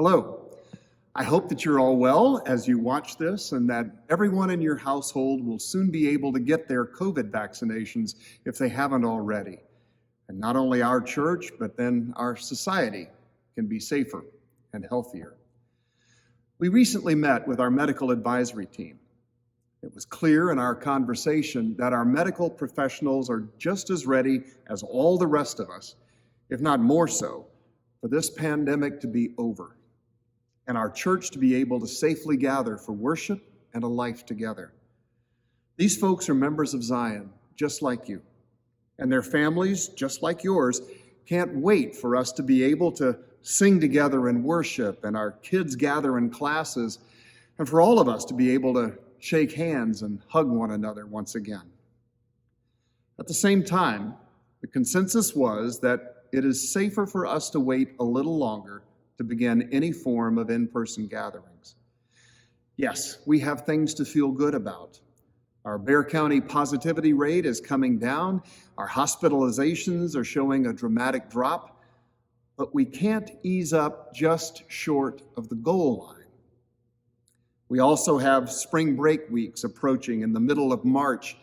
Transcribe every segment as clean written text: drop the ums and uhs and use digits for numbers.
Hello. I hope that you're all well as you watch this and that everyone in your household will soon be able to get their COVID vaccinations if they haven't already. And not only our church, but then our society can be safer and healthier. We recently met with our medical advisory team. It was clear in our conversation that our medical professionals are just as ready as all the rest of us, if not more so, for this pandemic to be over and our church to be able to safely gather for worship and a life together. These folks are members of Zion, just like you, and their families, just like yours, can't wait for us to be able to sing together in worship and our kids gather in classes, and for all of us to be able to shake hands and hug one another once again. At the same time, the consensus was that it is safer for us to wait a little longer to begin any form of in-person gatherings. Yes, we have things to feel good about. Our Bexar County positivity rate is coming down. Our hospitalizations are showing a dramatic drop, but we can't ease up just short of the goal line. We also have spring break weeks approaching in the middle of March,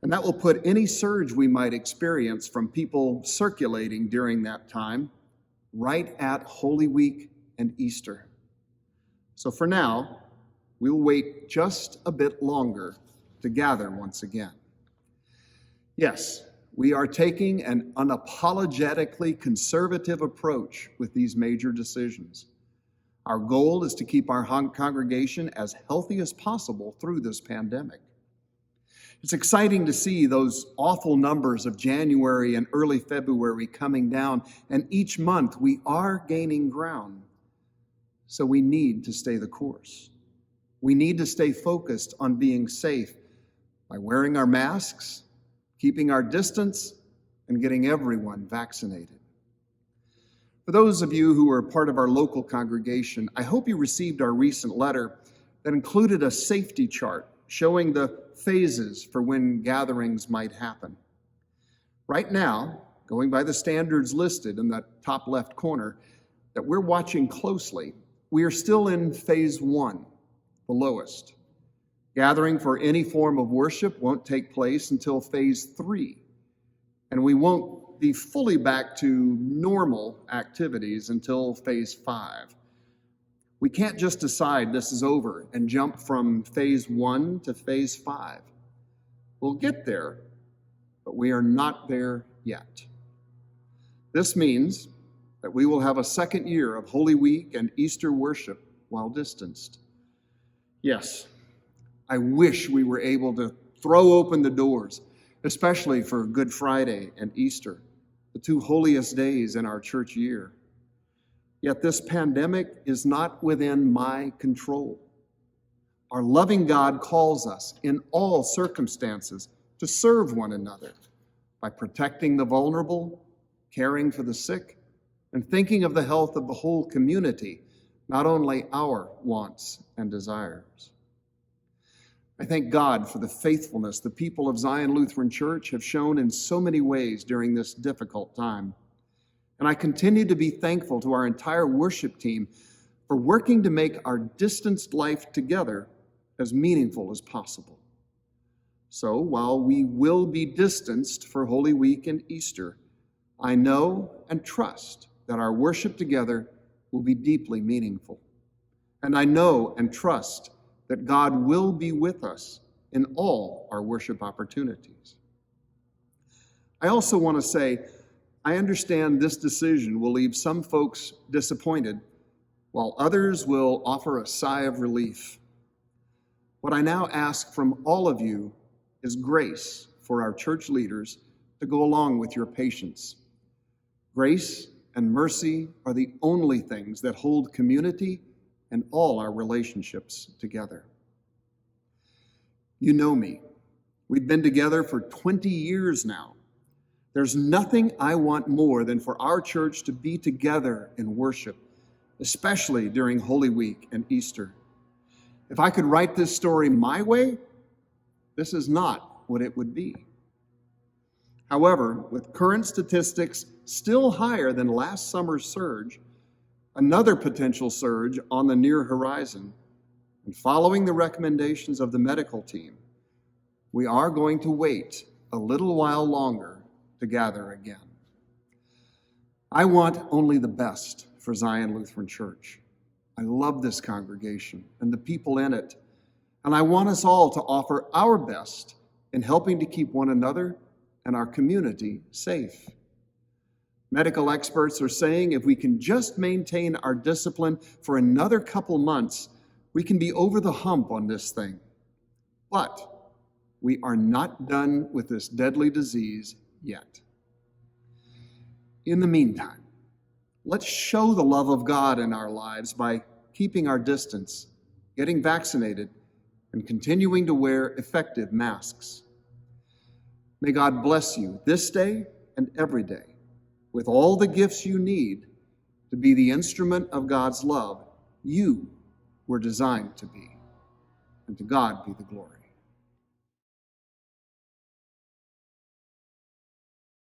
and that will put any surge we might experience from people circulating during that time right at Holy Week and Easter. So for now, we'll wait just a bit longer to gather once again. Yes, we are taking an unapologetically conservative approach with these major decisions. Our goal is to keep our congregation as healthy as possible through this pandemic. It's exciting to see those awful numbers of January and early February coming down, and each month we are gaining ground. So we need to stay the course. We need to stay focused on being safe by wearing our masks, keeping our distance, and getting everyone vaccinated. For those of you who are part of our local congregation, I hope you received our recent letter that included a safety chart showing the phases for when gatherings might happen. Right now, going by the standards listed in the top left corner that we're watching closely, we are still in phase 1, the lowest. Gathering for any form of worship won't take place until phase 3, and we won't be fully back to normal activities until phase 5. We can't just decide this is over and jump from phase 1 to phase 5. We'll get there, but we are not there yet. This means that we will have a second year of Holy Week and Easter worship while distanced. Yes, I wish we were able to throw open the doors, especially for Good Friday and Easter, the two holiest days in our church year. Yet this pandemic is not within my control. Our loving God calls us in all circumstances to serve one another by protecting the vulnerable, caring for the sick, and thinking of the health of the whole community, not only our wants and desires. I thank God for the faithfulness the people of Zion Lutheran Church have shown in so many ways during this difficult time. And I continue to be thankful to our entire worship team for working to make our distanced life together as meaningful as possible. So while we will be distanced for Holy Week and Easter, I know and trust that our worship together will be deeply meaningful. And I know and trust that God will be with us in all our worship opportunities. I also want to say, I understand this decision will leave some folks disappointed, while others will offer a sigh of relief. What I now ask from all of you is grace for our church leaders to go along with your patience. Grace and mercy are the only things that hold community and all our relationships together. You know me. We've been together for 20 years now. There's nothing I want more than for our church to be together in worship, especially during Holy Week and Easter. If I could write this story my way, this is not what it would be. However, with current statistics still higher than last summer's surge, another potential surge on the near horizon, and following the recommendations of the medical team, we are going to wait a little while longer to gather again. I want only the best for Zion Lutheran Church. I love this congregation and the people in it, and I want us all to offer our best in helping to keep one another and our community safe. Medical experts are saying if we can just maintain our discipline for another couple months, we can be over the hump on this thing. But we are not done with this deadly disease yet. In the meantime, let's show the love of God in our lives by keeping our distance, getting vaccinated, and continuing to wear effective masks. May God bless you this day and every day with all the gifts you need to be the instrument of God's love you were designed to be. And to God be the glory.